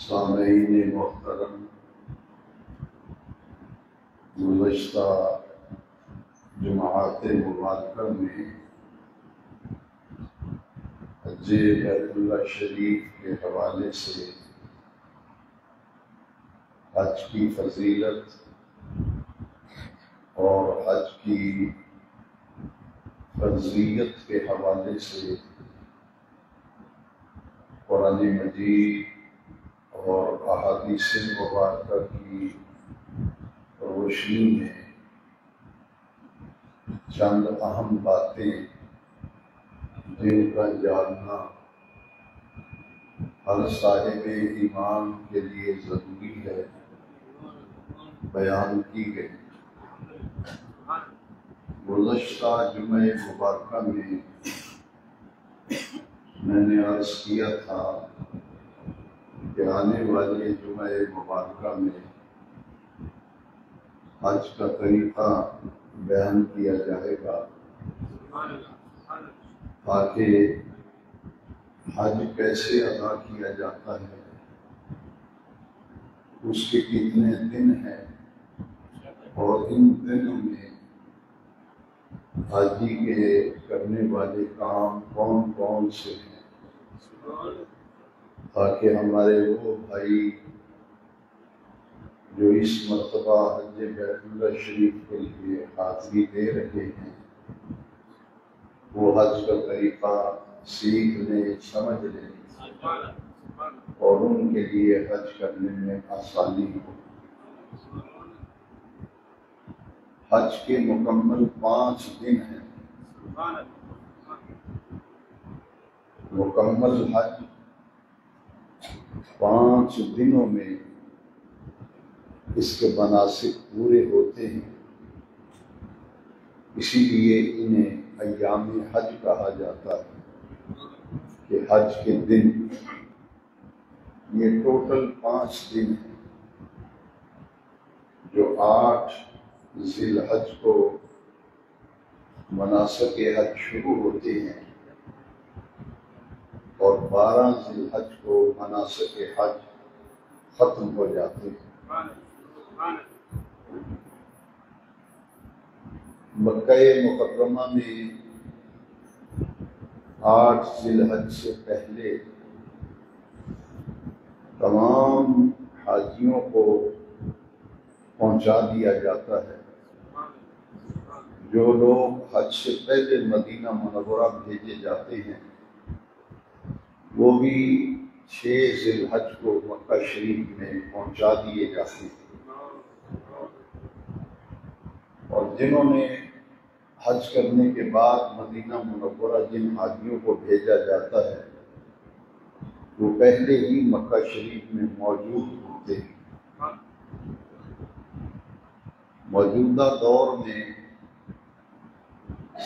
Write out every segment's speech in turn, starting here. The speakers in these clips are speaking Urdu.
سامعین محترم، گزشتہ جماعت مبارکہ میں حج بیت اللہ شریف کے حوالے سے حج کی فضیلت اور حج کی فرضیت کے حوالے سے قرآن مجید اور احادیث مبارکہ کی روشنی میں چند اہم باتیں جن کا جاننا ہر صاحب ایمان کے لیے ضروری ہے بیان کی گئی۔ گزشتہ جمعہ مبارکہ میں نے عرض کیا تھا کہ آنے والے جمعہ مبارکہ میں حج کا طریقہ بیان کیا جائے گا تاکہ حج کیسے ادا کیا جاتا ہے، اس کے کتنے دن ہیں اور ان دنوں میں حاجی کے کرنے والے کام کون کون سے ہیں، تاکہ ہمارے وہ بھائی جو اس مرتبہ حج بیت اللہ شریف کے لیے حاضری دے رہے ہیں وہ حج کا طریقہ سیکھ لیں، سمجھ لیں اور ان کے لیے حج کرنے میں آسانی ہو۔ حج کے مکمل 5 دن ہیں۔ مکمل حج 5 دنوں میں اس کے مناسک پورے ہوتے ہیں، اسی لیے انہیں ایام حج کہا جاتا ہے کہ حج کے دن یہ ٹوٹل 5 دن ہیں جو 8 ذی الحج کو مناسک حج شروع ہوتے ہیں اور 12 ذی الحج کو مناسک حج ختم ہو جاتے ہیں۔ مکہ مکرمہ میں 8 ذی الحج سے پہلے تمام حاجیوں کو پہنچا دیا جاتا ہے۔ جو لوگ حج سے پہلے مدینہ منورہ بھیجے جاتے ہیں وہ بھی 6 ذی الحج کو مکہ شریف میں پہنچا دیے جاتے ہیں، اور جنہوں نے حج کرنے کے بعد مدینہ منورہ جن حاجیوں کو بھیجا جاتا ہے وہ پہلے ہی مکہ شریف میں موجود ہوتے ہیں۔ موجودہ دور میں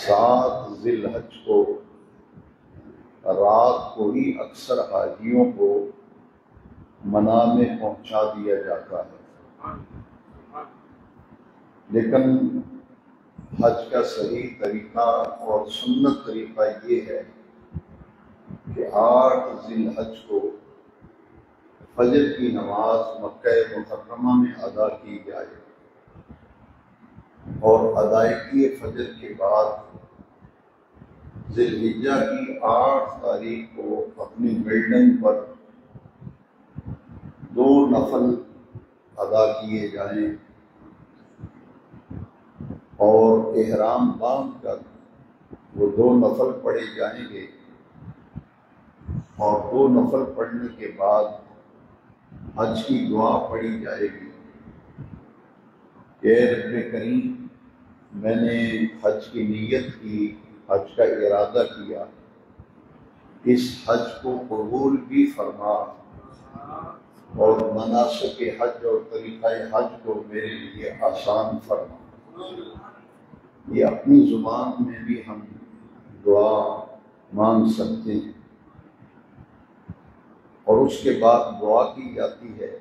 7 ذی الحج کو رات کو ہی اکثر حاجیوں کو منا میں پہنچا دیا جاتا ہے، لیکن حج کا صحیح طریقہ اور سنت طریقہ یہ ہے کہ 8 ذی الحج کو فجر کی نماز مکہ مکرمہ میں ادا کی جائے اور ادائیگی فجر کے بعد ذی الحجہ کی 8 تاریخ کو اپنی بلڈنگ پر 2 نفل ادا کیے جائیں اور احرام باندھ کر وہ 2 نفل پڑھے جائیں گے، اور 2 نفل پڑھنے کے بعد حج کی دعا پڑھی جائے گی کہ اے رب کریم، میں نے حج کی نیت کی، حج کا ارادہ کیا، اس حج کو قبول بھی فرما اور مناسک حج اور طریقہ حج کو میرے لیے آسان فرما۔ یہ اپنی زبان میں بھی ہم دعا مانگ سکتے ہیں، اور اس کے بعد دعا کی جاتی ہے۔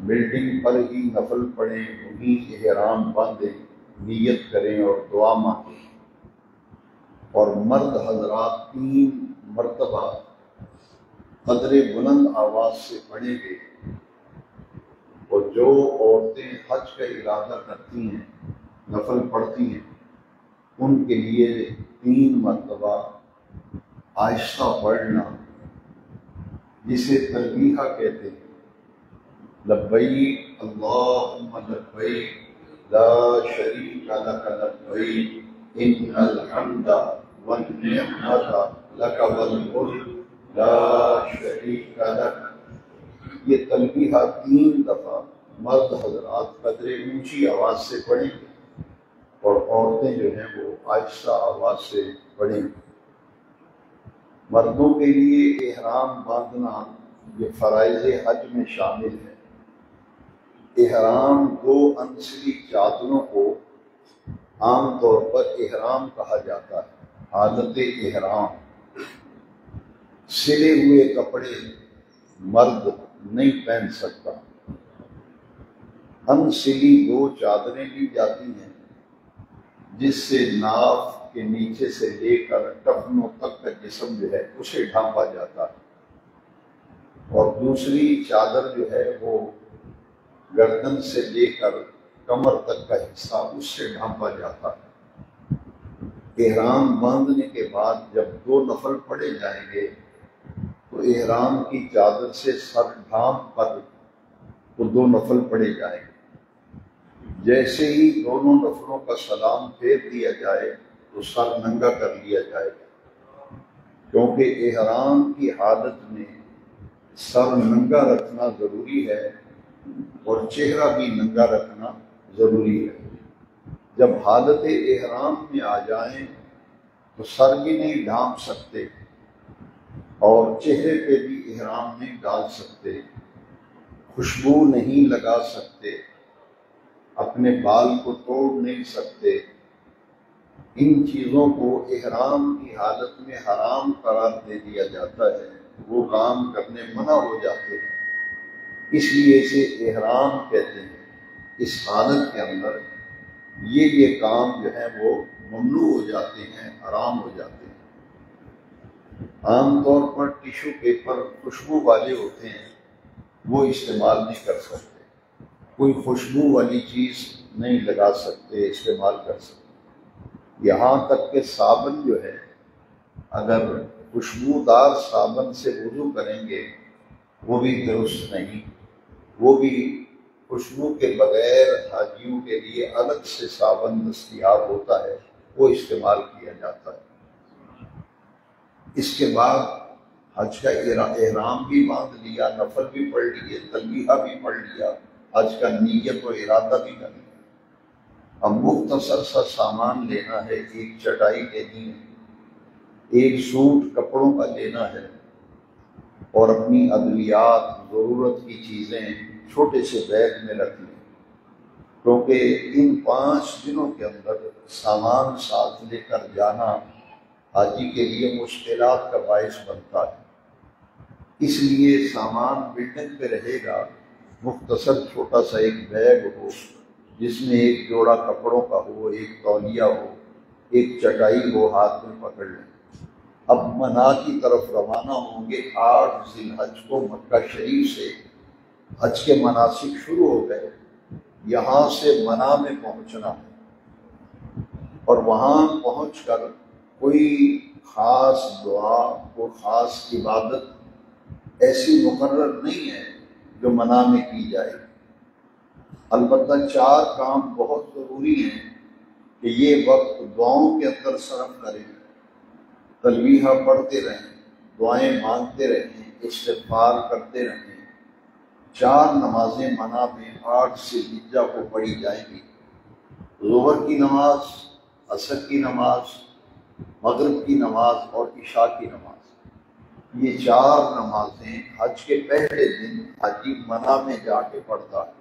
بلڈنگ پر ہی نفل پڑھیں، وہیں احرام باندھیں، نیت کریں اور دعا مانگیں، اور مرد حضرات 3 مرتبہ قدر بلند آواز سے پڑھیں گے، اور جو عورتیں حج کا ارادہ کرتی ہیں، نفل پڑھتی ہیں، ان کے لیے 3 مرتبہ آہستہ پڑھنا، جسے تلبیہ کہتے ہیں، لبیک اللہم لبیک لا شریک لک لبیک ان الحمد والنعمت لک والملک لا شریک لک۔ یہ تلبیہ 3 دفعہ مرد حضرات قدر اونچی آواز سے پڑھیں گے، اور عورتیں جو ہیں وہ آہستہ آواز سے پڑھیں گے۔ مردوں کے لیے احرام باندھنا یہ فرائض حج میں شامل ہے۔ احرام 2 انسلی چادروں کو عام طور پر احرام کہا جاتا ہے۔ حالت احرام سلے ہوئے کپڑے مرد نہیں پہن سکتا۔ انسلی 2 چادریں لی جاتی ہیں، جس سے ناف کے نیچے سے لے کر ٹخنوں تک کا جسم جو ہے اسے ڈھانپا جاتا ہے، اور دوسری چادر جو ہے وہ گردن سے لے کر کمر تک کا حصہ اس سے ڈھانپا جاتا ہے۔ احرام باندھنے کے بعد جب 2 نفل پڑھے جائیں گے تو احرام کی چادر سے سر ڈھانپ کر وہ 2 نفل پڑھے جائیں گے۔ جیسے ہی دونوں نفلوں کا سلام پھیر دیا جائے تو سر ننگا کر لیا جائے گا، کیونکہ احرام کی حالت میں سر ننگا رکھنا ضروری ہے اور چہرہ بھی ننگا رکھنا ضروری ہے۔ جب حالت احرام میں آ جائیں تو سر بھی نہیں ڈھانپ سکتے اور چہرے پہ بھی احرام نہیں ڈال سکتے، خوشبو نہیں لگا سکتے، اپنے بال کو توڑ نہیں سکتے۔ ان چیزوں کو احرام کی حالت میں حرام قرار دے دیا جاتا ہے، وہ کام کرنے منع ہو جاتے ہیں، اس لیے اسے احرام کہتے ہیں۔ اس حالت کے اندر یہ کام جو ہے وہ ممنوع ہو جاتے ہیں، حرام ہو جاتے ہیں۔ عام طور پر ٹیشو پیپر خوشبو والے ہوتے ہیں، وہ استعمال نہیں کر سکتے، کوئی خوشبو والی چیز نہیں لگا سکتے، استعمال کر سکتے۔ یہاں تک کہ صابن جو ہے، اگر خوشبودار صابن سے وضو کریں گے وہ بھی درست نہیں، وہ بھی خوشبو کے بغیر حاجیوں کے لیے الگ سے صابن دستیاب ہوتا ہے، وہ استعمال کیا جاتا ہے۔ اس کے بعد حج کا احرام بھی باندھ لیا، نفل بھی پڑھ لیے، تلبیہ بھی پڑھ لیا، حج کا نیت و ارادہ بھی کر لیا۔ اب مختصر سا سامان لینا ہے، ایک چٹائی لینی ہے، ایک سوٹ کپڑوں کا لینا ہے، اور اپنی ادویات، ضرورت کی چیزیں چھوٹے سے بیگ میں رکھ لیں، کیونکہ ان 5 دنوں کے اندر سامان ساتھ لے کر جانا حاجی کے لیے مشکلات کا باعث بنتا ہے۔ اس لیے سامان بلڈنگ پہ رہے گا، مختصر چھوٹا سا ایک بیگ ہو جس میں ایک جوڑا کپڑوں کا ہو، ایک تولیہ ہو، ایک چٹائی ہو، ہاتھ میں پکڑ لیں۔ اب منا کی طرف روانہ ہوں گے۔ 8 ذی الحج کو مکہ شریف سے حج کے مناسک شروع ہو گئے، یہاں سے منا میں پہنچنا ہے، اور وہاں پہنچ کر کوئی خاص دعا، کوئی خاص عبادت ایسی مقرر نہیں ہے جو منا میں کی جائے۔ البتہ 4 کام بہت ضروری ہیں کہ یہ وقت دعاؤں کے اندر صرف کریں، تلبیہ پڑھتے رہیں، دعائیں مانگتے رہیں، استغفار کرتے رہیں۔ 4 نمازیں منا میں 8 ذی الحجہ کو پڑھی جائیں گی، ظہر کی نماز، عصر کی نماز، مغرب کی نماز اور عشاء کی نماز۔ یہ 4 نمازیں حج کے پہلے دن حاجی منا میں جا کے پڑھتا ہے،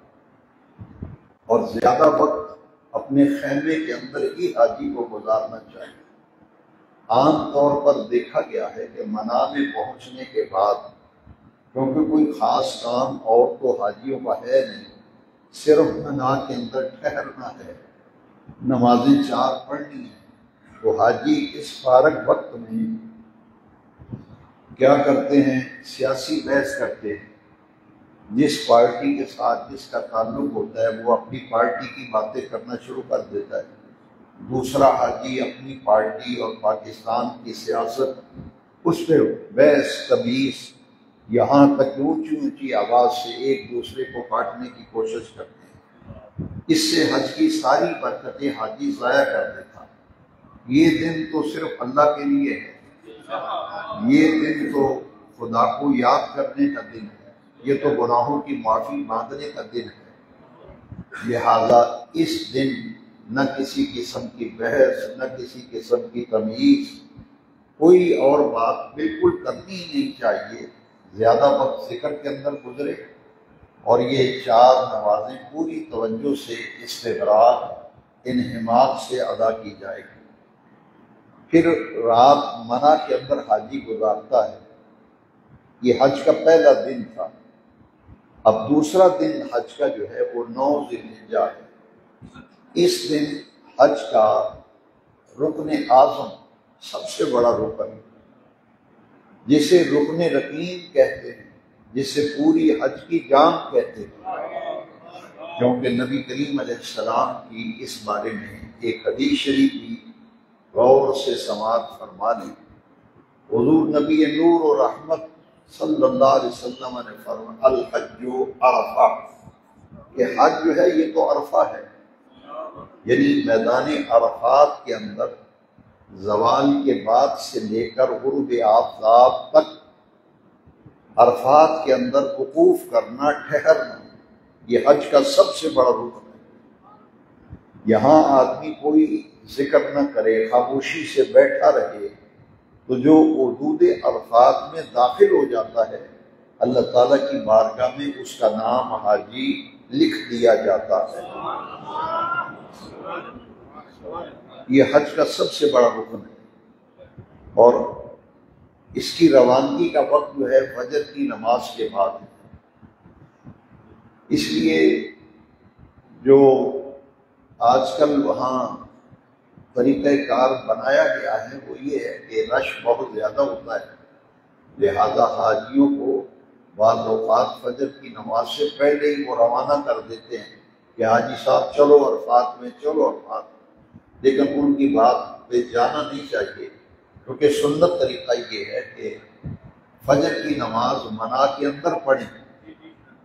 اور زیادہ وقت اپنے خیمے کے اندر ہی حاجی کو گزارنا چاہیے۔ عام طور پر دیکھا گیا ہے کہ منا میں پہنچنے کے بعد، کیونکہ کوئی خاص کام اور تو حاجیوں کا ہے نہیں، صرف منا کے اندر ٹھہرنا ہے، نمازیں 4 پڑھنی ہیں، تو حاجی اس فارغ وقت میں کیا کرتے ہیں؟ سیاسی بحث کرتے ہیں۔ جس پارٹی کے ساتھ جس کا تعلق ہوتا ہے وہ اپنی پارٹی کی باتیں کرنا شروع کر دیتا ہے، دوسرا حاجی اپنی پارٹی اور پاکستان کی سیاست، اس پہ بحث تمیز، یہاں تک اونچی اونچی آواز سے ایک دوسرے کو کاٹنے کی کوشش کرتے ہیں۔ اس سے حج کی ساری برکتیں حاجی ضائع کر دیتا۔ یہ دن تو صرف اللہ کے لیے ہے، یہ دن تو خدا کو یاد کرنے کا دن ہے، یہ تو گناہوں کی معافی مانگنے کا دن ہے۔ لہذا اس دن نہ کسی قسم کی بحث، نہ کسی قسم کی تمیز، کوئی اور بات بالکل کرنی ہی نہیں چاہیے۔ زیادہ وقت ذکر کے اندر گزرے اور یہ 4 نمازیں پوری توجہ سے، استغراق، انہماک سے ادا کی جائے گی۔ پھر رات منی کے اندر حاجی گزارتا ہے۔ یہ حج کا پہلا دن تھا۔ اب دوسرا دن حج کا جو ہے وہ 9 ذی الحجہ ہے۔ اس دن حج کا رکن اعظم، سب سے بڑا رکن، جسے رکن رکین کہتے ہیں، جسے پوری حج کی جان کہتے ہیں، کیونکہ نبی کریم علیہ السلام کی اس بارے میں ایک حدیث شریف بھی غور سے سماعت فرما لیں۔ حضور نبی نور و رحمت صلی اللہ علیہ وسلم نے فرمایا الحج عرفہ، کہ حج جو ہے یہ تو عرفہ ہے، یعنی میدان عرفات کے اندر زوال کے بعد سے لے کر غروب آفتاب تک عرفات کے اندر وقوف کرنا، ٹھہرنا، یہ حج کا سب سے بڑا رکن ہے۔ یہاں آدمی کوئی ذکر نہ کرے، خاموشی سے بیٹھا رہے، تو جو حدود عرفات میں داخل ہو جاتا ہے اللہ تعالیٰ کی بارگاہ میں اس کا نام حاجی لکھ دیا جاتا ہے۔ یہ حج کا سب سے بڑا رکن ہے، اور اس کی روانگی کا وقت جو ہے فجر کی نماز کے بعد ہے۔ اس لیے جو آج کل وہاں طریقہ کار بنایا گیا ہے وہ یہ ہے کہ رش بہت زیادہ ہوتا ہے، لہذا حاجیوں کو بعض اوقات فجر کی نماز سے پہلے ہی وہ روانہ کر دیتے ہیں کہ حاجی صاحب چلو عرفات میں، چلو عرفات میں، لیکن ان کی بات پہ جانا نہیں چاہیے، کیونکہ سنت طریقہ یہ ہے کہ فجر کی نماز منا کے اندر پڑھیں،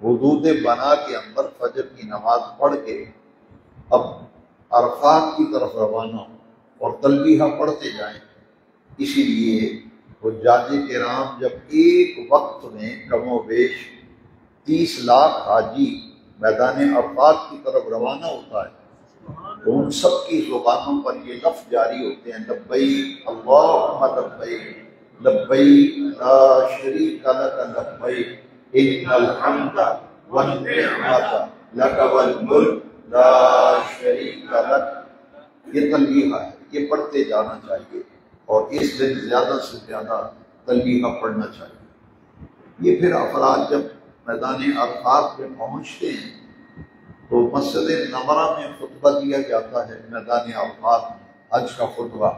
حدود بنا کے اندر فجر کی نماز پڑھ کے اب عرفات کی طرف روانہ ہوں اور تلبیہ پڑھتے جائیں۔ اسی لیے حجاج کرام جب ایک وقت میں کم و بیش 30 لاکھ حاجی میدان عرفات کی طرف روانہ ہوتا ہے تو ان سب کی زبانوں پر یہ لفظ جاری ہوتے ہیں لبیک اللہم لبیک، لبیک لا شریک لک لبیک، ان الحمد والنعمت لک والملک لا شریک لک۔ یہ تلبیہ ہے، یہ پڑھتے جانا چاہیے اور اس دن زیادہ سے زیادہ تلبیہ پڑھنا چاہیے۔ یہ پھر افراد جب میدان عرفات میں پہنچتے ہیں تو مسجد نمرہ میں خطبہ دیا جاتا ہے، میدان عرفات میں حج کا خطبہ،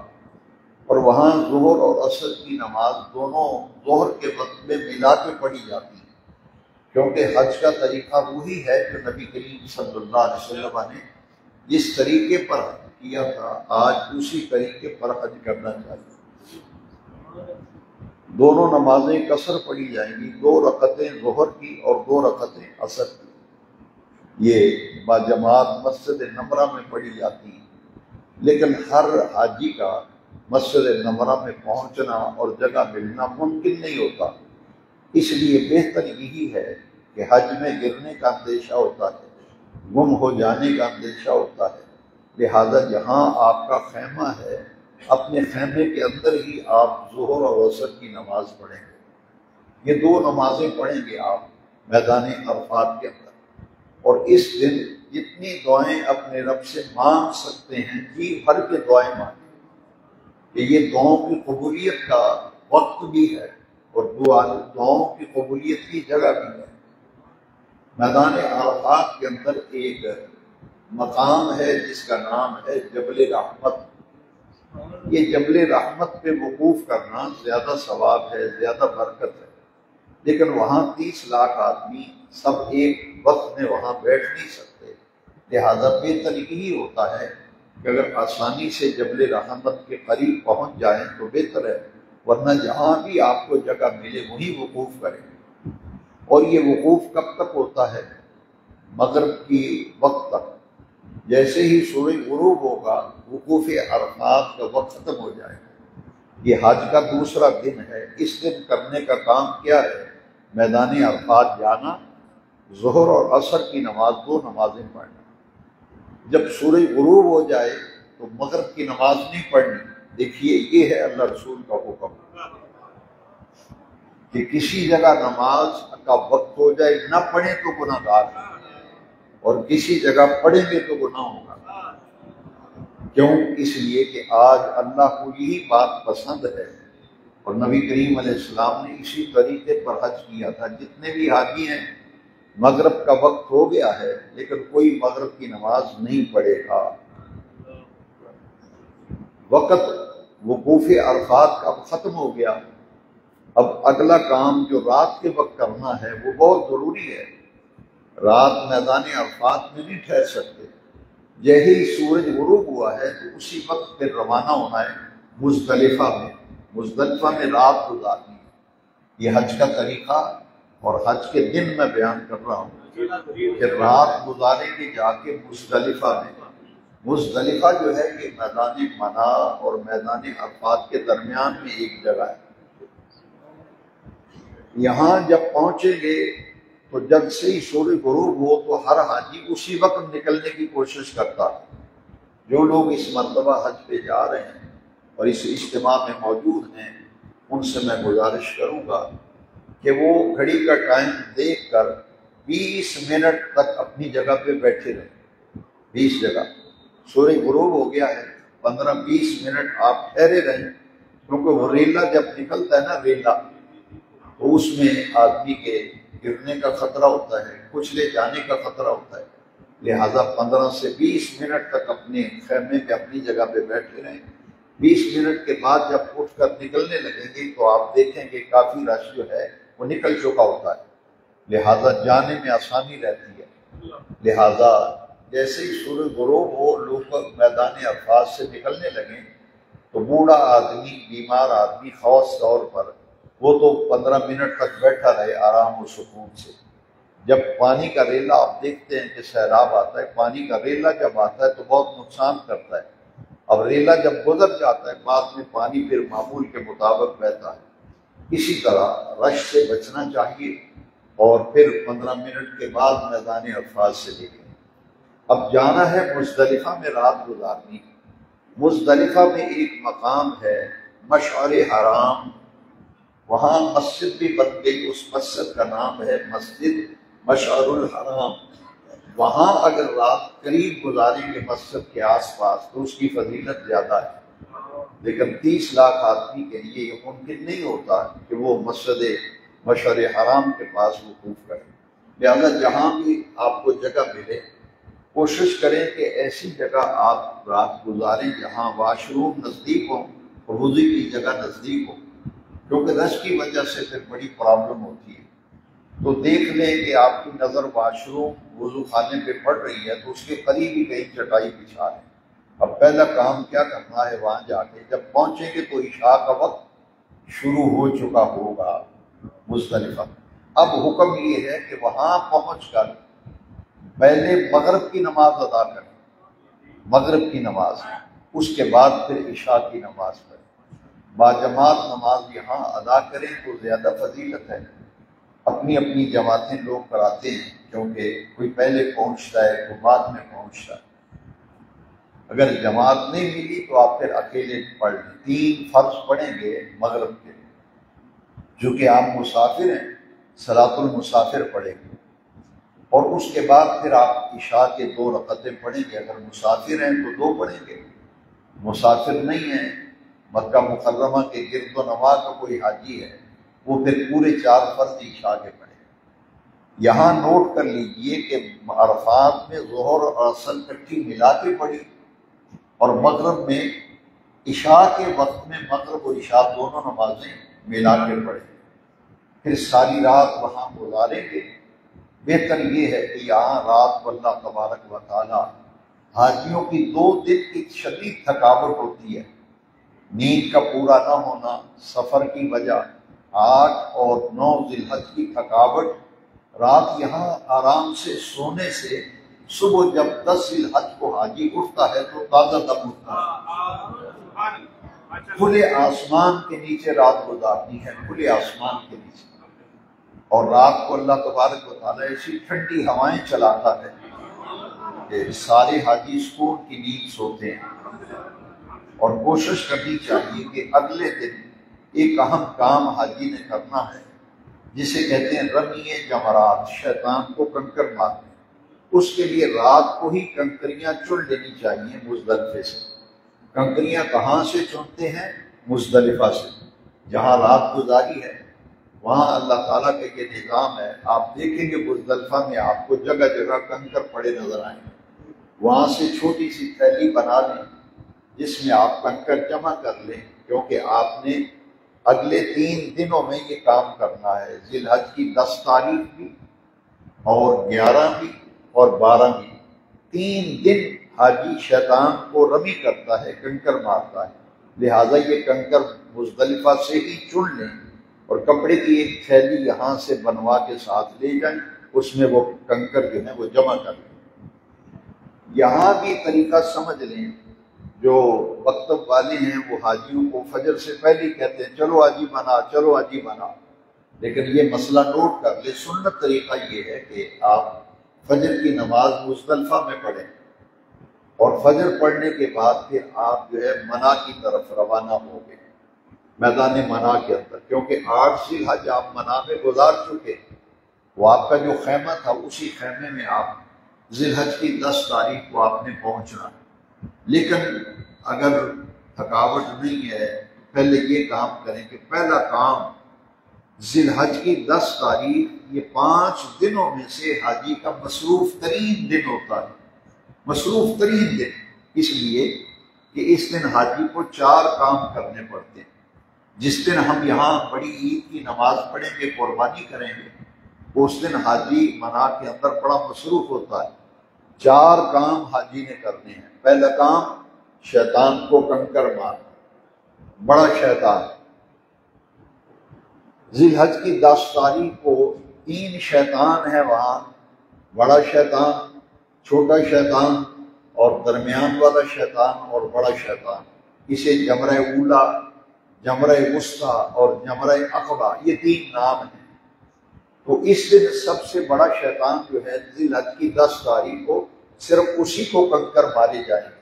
اور وہاں ظہر اور عصر کی نماز دونوں ظہر کے وقت میں ملا کے پڑھی جاتی ہے، کیونکہ حج کا طریقہ وہی ہے جو نبی کریم صلی اللہ علیہ وسلم نے جس طریقے پر کیا تھا آج اسی طریقے پر حج کرنا چاہیے۔ دونوں نمازیں قصر پڑھی جائیں گی، 2 رکعتیں ظہر کی اور 2 رکعتیں عصر کی، یہ باجماعت مسجد نمرہ میں پڑھی جاتی ہیں، لیکن ہر حاجی کا مسجد نمرہ میں پہنچنا اور جگہ ملنا ممکن نہیں ہوتا، اس لیے بہتر یہی ہے کہ حج میں گرنے کا اندیشہ ہوتا ہے، گم ہو جانے کا اندیشہ ہوتا ہے، لہذا جہاں آپ کا خیمہ ہے اپنے خیمے کے اندر ہی آپ ظہر اور عصر کی نماز پڑھیں گے۔ یہ 2 نمازیں پڑھیں گے آپ میدان عرفات کے اندر، اور اس دن جتنی دعائیں اپنے رب سے مانگ سکتے ہیں جی بھر کے دعائیں مانگیں، کہ یہ دعاؤں کی قبولیت کا وقت بھی ہے اور دعاؤں کی قبولیت کی جگہ بھی ہے۔ میدان عرفات کے اندر ایک مقام ہے جس کا نام ہے جبل رحمت، یہ جبل رحمت پہ وقوف کرنا زیادہ ثواب ہے، زیادہ برکت ہے، لیکن وہاں 30 لاکھ آدمی سب ایک وقت میں وہاں بیٹھ نہیں سکتے، لہذا بہتر یہی ہوتا ہے کہ اگر آسانی سے جبل رحمت کے قریب پہنچ جائیں تو بہتر ہے، ورنہ جہاں بھی آپ کو جگہ ملے وہیں وقوف کریں۔ اور یہ وقوف کب تک ہوتا ہے؟ مغرب کی وقت تک۔ جیسے ہی سورج غروب ہوگا وقوف عرفات کا وقت ختم ہو جائے گا۔ یہ حج کا دوسرا دن ہے، اس دن کرنے کا کام کیا ہے؟ میدان عرفات جانا، ظہر اور عصر کی نماز، 2 نمازیں پڑھنا۔ جب سورج غروب ہو جائے تو مغرب کی نماز نہیں پڑھنی۔ دیکھیے یہ ہے اللہ رسول کا حکم کہ کسی جگہ نماز کا وقت ہو جائے نہ پڑھیں تو گناہ گار ہے، اور کسی جگہ پڑھیں گے تو گناہ ہوگا۔ کیوں؟ اس لیے کہ آج اللہ کو یہی بات پسند ہے، اور نبی کریم علیہ السلام نے اسی طریقے پر حج کیا تھا۔ جتنے بھی حاجی ہیں، مغرب کا وقت ہو گیا ہے لیکن کوئی مغرب کی نماز نہیں پڑھے گا۔ وقت وقوف عرفات کا ختم ہو گیا، اب اگلا کام جو رات کے وقت کرنا ہے وہ بہت ضروری ہے۔ رات میدان عرفات میں نہیں ٹھہر سکتے، جیسے ہی سورج غروب ہوا ہے تو اسی وقت پھر روانہ ہونا ہے مزدلفہ میں۔ مزدلفہ میں رات گزارنی ہے۔ یہ حج کا طریقہ اور حج کے دن میں بیان کر رہا ہوں کہ رات گزاریں گے جا کے مزدلفہ میں۔ مزدلفہ جو ہے یہ میدان منا اور میدان عرفات کے درمیان میں ایک جگہ ہے۔ یہاں جب پہنچیں گے تو جب سے ہی سورج غروب ہو تو ہر حاجی اسی وقت نکلنے کی کوشش کرتا ہے۔ جو لوگ اس مرتبہ حج پہ جا رہے ہیں اور اس اجتماع میں موجود ہیں، ان سے میں گزارش کروں گا کہ وہ گھڑی کا ٹائم دیکھ کر 20 منٹ تک اپنی جگہ پہ بیٹھے رہیں۔ 20 جگہ سورج غروب ہو گیا ہے، 15-20 منٹ آپ ٹھہرے رہیں، کیونکہ وہ ریلا جب نکلتا ہے نا، ریلا، تو اس میں آدمی کے گرنے کا خطرہ ہوتا ہے، کچلے جانے کا خطرہ ہوتا ہے، لہٰذا 15 سے 20 منٹ تک اپنے خیمے پہ اپنی جگہ پہ بیٹھے رہیں۔ 20 منٹ کے بعد جب اٹھ کر نکلنے لگیں گے تو آپ دیکھیں گے کافی رش جو ہے وہ نکل چکا ہوتا ہے، لہٰذا جانے میں آسانی رہتی ہے۔ لہٰذا جیسے ہی سورج غروب ہو، لوگ میدان عرفات سے نکلنے لگیں تو بوڑھا آدمی، بیمار آدمی خاص طور پر، وہ تو 15 منٹ تک بیٹھا رہے آرام و سکون سے۔ جب پانی کا ریلا، آپ دیکھتے ہیں کہ سیلاب آتا ہے، پانی کا ریلا جب آتا ہے تو بہت نقصان کرتا ہے۔ اب ریلا جب گزر جاتا ہے بعد میں پانی پھر معمول کے مطابق بہتا ہے۔ اسی طرح رش سے بچنا چاہیے، اور پھر 15 منٹ کے بعد میدان عرفات سے نکلیں۔ اب جانا ہے مزدلفہ میں، رات گزارنی۔ مزدلفہ میں ایک مقام ہے مشعر حرام، وہاں مسجد بھی بن گئی، اس مسجد کا نام ہے مسجد مشعر الحرام۔ وہاں اگر رات قریب گزاریں گے مسجد کے آس پاس تو اس کی فضیلت زیادہ ہے، لیکن 30 لاکھ آدمی کے لیے یہ ممکن نہیں ہوتا کہ وہ مسجد مشعر حرام کے پاس وقوف کریں۔ لہٰذا جہاں بھی آپ کو جگہ ملے کوشش کریں کہ ایسی جگہ آپ رات گزاریں جہاں واش روم نزدیک ہوں اور وضو کی جگہ نزدیک ہو، کیونکہ رش کی وجہ سے پھر بڑی پرابلم ہوتی ہے۔ تو دیکھ لیں کہ آپ کی نظر واش روم وضو خانے پہ پڑ رہی ہے تو اس کے قریب ہی کہیں چٹائی بچھا لیں۔ اب پہلا کام کیا کرنا ہے، وہاں جا کے جب پہنچیں گے تو عشاء کا وقت شروع ہو چکا ہوگا مزدلفہ۔ اب حکم یہ ہے کہ وہاں پہنچ کر پہلے مغرب کی نماز ادا کریں، مغرب کی نماز، اس کے بعد پھر عشاء کی نماز پڑھیں۔ باجماعت نماز یہاں ادا کریں تو زیادہ فضیلت ہے۔ اپنی اپنی جماعتیں لوگ کراتے ہیں، کیونکہ کوئی پہلے پہنچتا ہے کوئی بعد میں پہنچتا ہے۔ اگر جماعت نہیں ملی تو آپ پھر اکیلے پڑھ لیں۔ 3 فرض پڑھیں گے مغرب کے، جو کہ آپ مسافر ہیں، صلاۃ المسافر پڑھیں گے، اور اس کے بعد پھر آپ عشاء کے 2 رکعتیں پڑھیں گے۔ اگر مسافر ہیں تو 2 پڑھیں گے، مسافر نہیں ہیں، مکہ مکرمہ کے گرد و نواح کا کوئی حاجی ہے، وہ پھر پورے 4 فرض عشاء کے پڑھیں گے۔ یہاں نوٹ کر لیجئے کہ عرفات میں ظہر اور عصر کٹھی ملا کے پڑھی، اور مغرب میں عشاء کے وقت میں مغرب اور عشاء دونوں نمازیں ملا کے پڑھیں، پھر ساری رات وہاں گزاریں گے۔ بہتر یہ ہے کہ یہاں رات کو اللہ تبارک و تعالی حاجیوں کی 2 دن کی شدید تھکاوٹ ہوتی ہے، نیند کا پورا نہ ہونا، سفر کی وجہ، 8 اور 9 ذی الحج کی تھکاوٹ، رات یہاں آرام سے سونے سے صبح جب 10 ذی الحج کو حاجی اٹھتا ہے تو تازہ دم اٹھتا ہے۔ کھلے آسمان کے نیچے رات گزارنی ہے، کھلے آسمان کے نیچے، اور رات کو اللہ تبارک و تعالیٰ ایسی ٹھنڈی ہوائیں چلاتا ہے کہ سارے حاجی سکون کی نیند سوتے ہیں۔ اور کوشش کرنی چاہیے کہ اگلے دن ایک اہم کام حاجی نے کرنا ہے جسے کہتے ہیں رمی جمرات، شیطان کو کنکر مارنے۔ اس کے لیے رات کو ہی کنکریاں چن لینی چاہیے مزدلفے سے۔ کنکریاں کہاں سے چنتے ہیں؟ مزدلفہ سے، جہاں رات گزاری ہے وہاں اللہ تعالیٰ کا یہ نظام ہے۔ آپ دیکھیں گے مزدلفہ میں آپ کو جگہ جگہ کنکر پڑے نظر آئیں گے، وہاں سے چھوٹی سی تھیلی بنا لیں جس میں آپ کنکر جمع کر لیں، کیونکہ آپ نے اگلے 3 دنوں میں یہ کام کرنا ہے، ذی الحج کی 10 تاریخ بھی اور 11 بھی اور 12 بھی۔ 3 دن حاجی شیطان کو رمی کرتا ہے، کنکر مارتا ہے، لہٰذا یہ کنکر مزدلفہ سے ہی چن لیں اور کپڑے کی ایک تھیلی یہاں سے بنوا کے ساتھ لے جائیں، اس میں وہ کنکر جو ہے وہ جمع کر لیں۔ یہاں بھی طریقہ سمجھ لیں، جو مکتب والے ہیں وہ حاجیوں کو فجر سے پہلے کہتے ہیں چلو حاجی بنا، چلو حاجی بنا، لیکن یہ مسئلہ نوٹ کر لیں، سنت طریقہ یہ ہے کہ آپ فجر کی نماز مزدلفہ میں پڑھیں اور فجر پڑھنے کے بعد پھر آپ جو ہے منا کی طرف روانہ ہو گئے، میدان منا کے اندر، کیونکہ 8 ذی الحج آپ منا میں گزار چکے، وہ آپ کا جو خیمہ تھا اسی خیمے میں آپ ذی الحج کی 10 تاریخ کو آپ نے پہنچنا۔ لیکن اگر تھکاوٹ نہیں ہے تو پہلے یہ کام کریں کہ پہلا کام ذی الحج کی 10 تاریخ، یہ 5 دنوں میں سے حاجی کا مصروف ترین دن ہوتا ہے، مصروف ترین دن، اس لیے کہ اس دن حاجی کو 4 کام کرنے پڑتے ہیں۔ جس دن ہم یہاں بڑی عید کی نماز پڑھیں گے، قربانی کریں گے، اس دن حاجی منا کے اندر بڑا مصروف ہوتا ہے، 4 کام حاجی نے کرنے ہیں۔ پہلا کام شیطان کو کنکر مارنا، بڑا شیطان۔ ذی الحج کی 10 تاریخ کو 3 شیطان ہیں وہاں، بڑا شیطان، چھوٹا شیطان اور درمیان والا شیطان اور بڑا شیطان۔ اسے جمرہ اولا، جمرہ وسطیٰ اور جمرہ عقبہ، یہ 3 نام ہیں۔ تو اس دن سب سے بڑا شیطان جو ہے ذی الحج کی 10 تاریخ کو صرف اسی کو کنکر مارے جائیں گے۔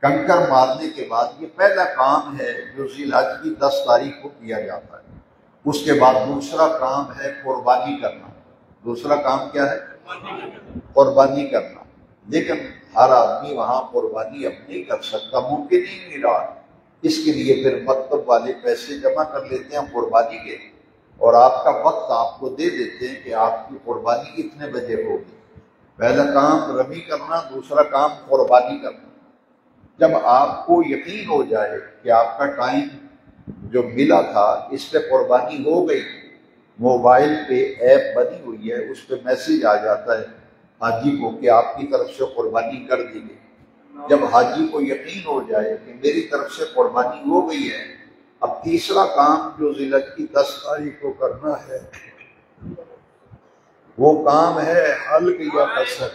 کنکر مارنے کے بعد یہ پہلا کام ہے جو ذی الحج کی 10 تاریخ کو کیا جاتا ہے۔ اس کے بعد دوسرا کام ہے قربانی کرنا۔ دوسرا کام کیا ہے؟ قربانی کرنا۔ لیکن ہر آدمی وہاں قربانی اب نہیں کر سکتا، ممکن ہی نہیں رہا، اس کے لیے پھر مکتب والے پیسے جمع کر لیتے ہیں قربانی کے، اور آپ کا وقت آپ کو دے دیتے ہیں کہ آپ کی قربانی اتنے بجے ہوگی۔ پہلا کام رمی کرنا، دوسرا کام قربانی کرنا۔ جب آپ کو یقین ہو جائے کہ آپ کا ٹائم جو ملا تھا اس پہ قربانی ہو گئی، موبائل پہ ایپ بنی ہوئی ہے، اس پہ میسیج آ جاتا ہے حاجی کو کہ آپ کی طرف سے قربانی کر دی گئی۔ جب حاجی کو یقین ہو جائے کہ میری طرف سے قربانی ہو گئی ہے، اب تیسرا کام جو ذی الحج کی 10 تاریخ کو کرنا ہے وہ کام ہے حلق یا قصر۔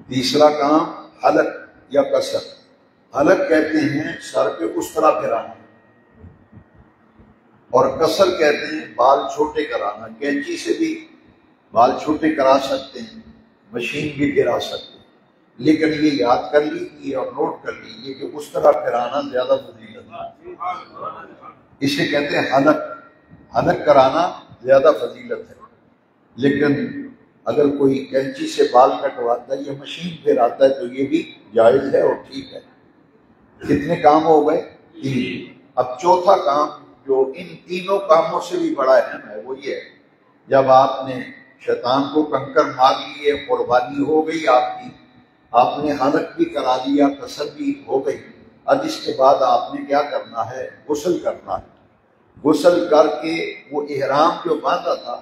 تیسرا کام حلق یا قصر۔ حلق کہتے ہیں سر پہ اس طرح پھرانا، اور قصر کہتے ہیں بال چھوٹے کرانا۔ کینچی سے بھی بال چھوٹے کرا سکتے ہیں، مشین بھی گرا سکتے ہیں، لیکن یہ یاد کر لیجیے اور نوٹ کر لیجیے کہ اس طرح پھرانا زیادہ فضیلت ہے، اسے کہتے ہیں حلق۔ حلق کرانا زیادہ فضیلت ہے، لیکن اگر کوئی کینچی سے بال کٹواتا ہے یا مشین پھراتا ہے تو یہ بھی جائز ہے اور ٹھیک ہے۔ کتنے کام ہو گئے؟ 3۔ اب چوتھا کام جو ان تینوں کاموں سے بھی بڑا اہم ہے وہ یہ ہے، جب آپ نے شیطان کو کنکر مار لیے، قربانی ہو گئی آپ نے حلق بھی کرا لیا، قصر بھی ہو گئی۔ اب اس کے بعد آپ نے کیا کرنا ہے؟ غسل کرنا ہے۔ غسل کر کے وہ احرام جو باندھا تھا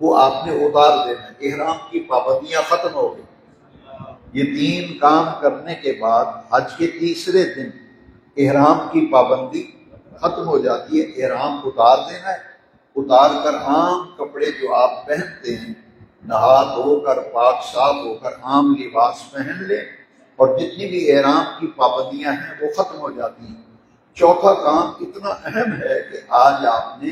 وہ آپ نے اتار دینا ہے۔ احرام کی پابندیاں ختم ہو گئی۔ یہ 3 کام کرنے کے بعد حج کے تیسرے دن احرام کی پابندی ختم ہو جاتی ہے۔ احرام اتار دینا ہے، اتار کر عام کپڑے جو آپ پہنتے ہیں، نہا دھو کر پاک صاف ہو کر عام لباس پہن لیں، اور جتنی بھی احرام کی پابندیاں ہیں وہ ختم ہو جاتی ہیں۔ چوتھا کام اتنا اہم ہے کہ آج آپ نے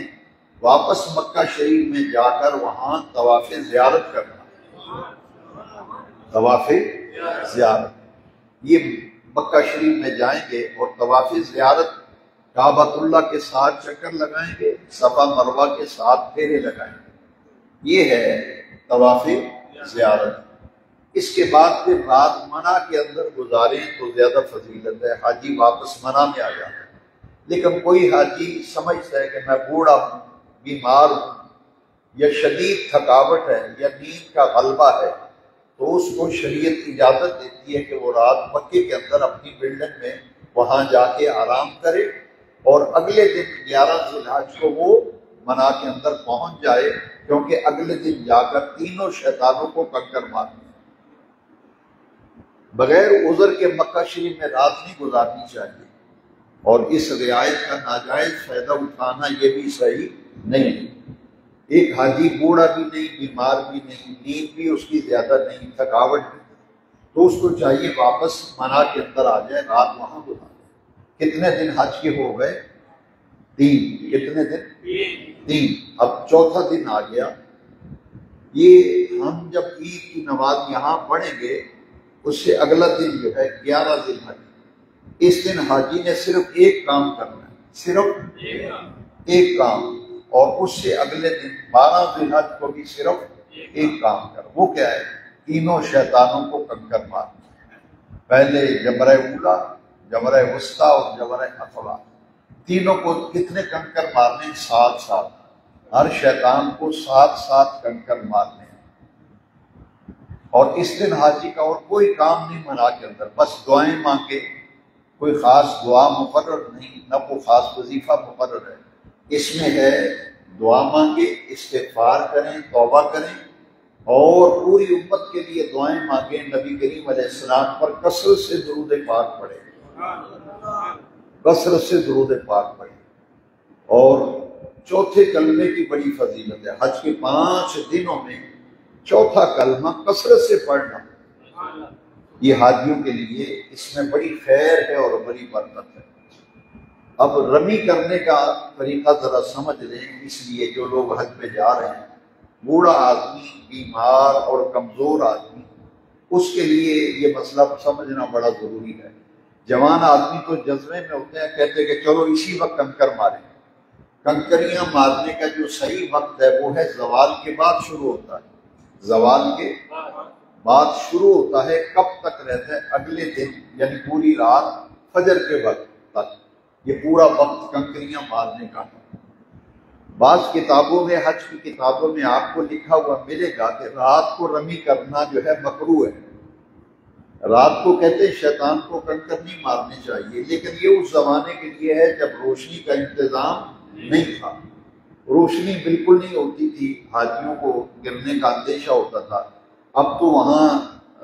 واپس مکہ شریف میں جا کر وہاں طواف زیارت کرنا۔ طواف زیارت، یہ مکہ شریف میں جائیں گے اور طواف زیارت کعبۃ اللہ کے ساتھ چکر لگائیں گے، صفا مروہ کے ساتھ پھیرے لگائیں گے۔ یہ ہے طواف زیارت۔ اس کے بعد پھر رات منی کے اندر گزاریں تو زیادہ فضیلت ہے۔ حاجی واپس منی میں آ جاتا ہے، لیکن کوئی حاجی سمجھتا ہے کہ میں بوڑھا ہوں، بیمار ہوں، یا شدید تھکاوٹ ہے، یا نیند کا غلبہ ہے، تو اس کو شریعت اجازت دیتی ہے کہ وہ رات مکے کے اندر اپنی بلڈنگ میں وہاں جا کے آرام کرے، اور اگلے دن 11 ذی الحج کو وہ منی کے اندر پہنچ جائے، کیونکہ اگلے دن جا کر تینوں شیطانوں کو کنکر مارنے۔ بغیر عذر کے مکہ شریف میں رات نہیں گزارنی چاہیے، اور اس رعایت کا ناجائز فائدہ اٹھانا یہ بھی صحیح نہیں ہے۔ ایک حاجی بوڑھا بھی نہیں، بیمار بھی نہیں، نیند بھی اس کی زیادہ نہیں، تھکاوٹ بھی، تو اس کو چاہیے واپس منی کے اندر آ جائے، رات وہاں گزارے۔ کتنے دن حج کے ہو گئے؟ 3۔ کتنے دن؟ 3۔ اب چوتھا دن آ گیا۔ یہ ہم جب عید کی نماز یہاں پڑھیں گے، اس سے اگلا دن جو ہے 11 ذی الحج، اس دن حاجی نے صرف ایک کام کرنا ہے، صرف ایک کام، اور اس سے اگلے دن 12 ذی الحج کو بھی صرف ایک کام کرنا۔ وہ کیا ہے؟ تینوں شیطانوں کو کنکر مارنا۔ پہلے جمرہ اولا، جمرہ وسطیٰ اور جمرہ عقبہ، تینوں کو کتنے کنکر مارنے؟ 7۔ ہر شیطان کو 7 کنکر مارنے۔ اور اس دن حاجی کا اور کوئی کام نہیں منی کے اندر، بس دعائیں مانگے۔ کوئی خاص دعا مقرر نہیں، نہ کوئی خاص وظیفہ مقرر ہے۔ اس میں ہے دعا مانگے، استغفار کریں، توبہ کریں، اور پوری امت کے لیے دعائیں مانگیں۔ نبی کریم علیہ السلام پر کثرت سے درود پاک پڑھیں، کثرت سے درود پاک پڑھیں۔ اور چوتھے کلمے کی بڑی فضیلت ہے۔ حج کے 5 دنوں میں چوتھا کلمہ کثرت سے پڑھنا، یہ حاجیوں کے لیے اس میں بڑی خیر ہے اور بڑی برکت ہے۔ اب رمی کرنے کا طریقہ ذرا سمجھ لیں، اس لیے جو لوگ حج پہ جا رہے ہیں، بوڑھا آدمی، بیمار اور کمزور آدمی، اس کے لیے یہ مسئلہ سمجھنا بڑا ضروری ہے۔ جوان آدمی تو جذبے میں ہوتے ہیں، کہتے ہیں کہ چلو اسی وقت کنکر ماریں۔ کنکریاں مارنے کا جو صحیح وقت ہے وہ ہے زوال کے بعد شروع ہوتا ہے۔ زوال کے بعد شروع ہوتا ہے، کب تک رہتا ہے؟ اگلے دن، یعنی پوری رات فجر کے وقت تک، یہ پورا وقت کنکریاں مارنے کا ہے۔ بعض کتابوں میں، حج کی کتابوں میں آپ کو لکھا ہوا ملے گا کہ رات کو رمی کرنا جو ہے مکروہ ہے۔ رات کو کہتے ہیں شیطان کو کنکر نہیں مارنے چاہیے، لیکن یہ اس زمانے کے لیے ہے جب روشنی کا انتظام نہیں تھا، روشنی بالکل نہیں ہوتی تھی، حاجیوں کو گرنے کا اندیشہ ہوتا تھا۔ اب تو وہاں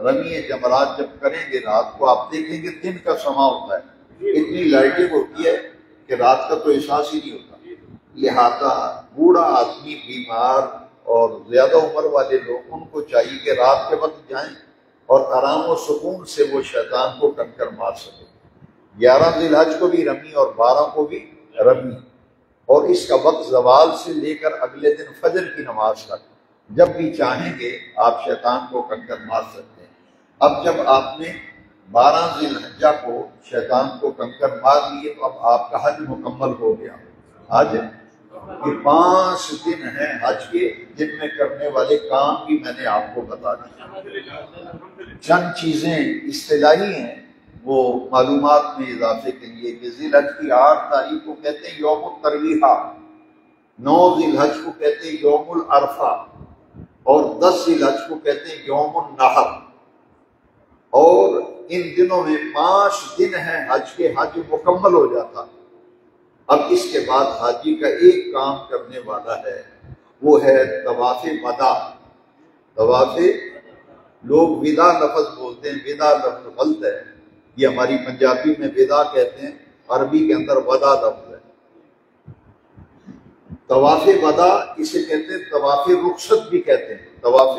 رمی جمرات جب کریں گے رات کو، آپ دیکھیں گے دن کا سما ہوتا ہے، اتنی لائٹنگ ہوتی ہے کہ رات کا تو احساس ہی نہیں ہوتا۔ لہذا بوڑھا آدمی، بیمار اور زیادہ عمر والے لوگ، ان کو چاہیے کہ رات کے وقت جائیں اور آرام و سکون سے وہ شیطان کو کنکر مار سکے۔ 11 ذی الحج کو بھی رمی اور 12 کو بھی رمی، اور اس کا وقت زوال سے لے کر اگلے دن فجر کی نماز تک، جب بھی چاہیں گے آپ شیطان کو کنکر مار سکتے ہیں۔ اب جب آپ نے 12 ذی الحجہ کو شیطان کو کنکر مار لیے تو اب آپ کا حج مکمل ہو گیا۔ حج یہ 5 دن ہیں حج کے، جن میں کرنے والے کام بھی میں نے آپ کو بتا دیے۔ چند چیزیں اصطلاحی ہیں وہ معلومات میں اضافے کے لیے، کہ ذی الحج کی 8 تاریخ کو کہتے ہیں یوم الترویہ، 9 ذی الحج کو کہتے ہیں یوم العرفہ، اور 10 ذی الحج کو کہتے ہیں یوم النحر، اور ان دنوں میں 5 دن ہیں حج کے، حج مکمل ہو جاتا۔ اب اس کے بعد حاجی کا ایک کام کرنے والا ہے، وہ ہے طواف وداع۔ طواف، لوگ ودا لفظ بولتے ہیں، ودا لفظ غلط ہے، یہ ہماری پنجابی میں ودا کہتے ہیں، عربی کے اندر ودا لفظ ہے۔ طواف وداع اسے کہتے ہیں، طواف رخصت بھی کہتے ہیں، طواف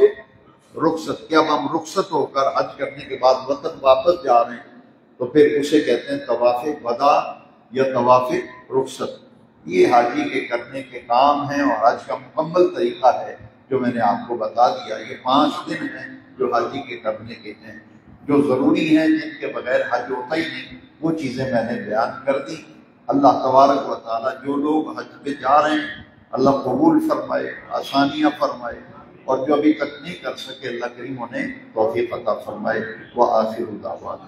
رخصت۔ کیا ہم رخصت ہو کر حج کرنے کے بعد وطن واپس جا رہے ہیں تو پھر اسے کہتے ہیں طواف وداع یا طواف رخصت۔ یہ حاجی کے کرنے کے کام ہیں، اور حج کا مکمل طریقہ ہے جو میں نے آپ کو بتا دیا۔ یہ 5 دن ہیں جو حاجی کے کرنے کے ہیں، جو ضروری ہیں، جن کے بغیر حج ہوتا ہی نہیں، وہ چیزیں میں نے بیان کر دی۔ اللہ تبارک و تعالیٰ جو لوگ حج پہ جا رہے ہیں اللہ قبول فرمائے، آسانیاں فرمائے، اور جو ابھی تک نہیں کر سکے اللہ کریم انہیں توفیق عطا فرمائے۔ وآخر دعوانا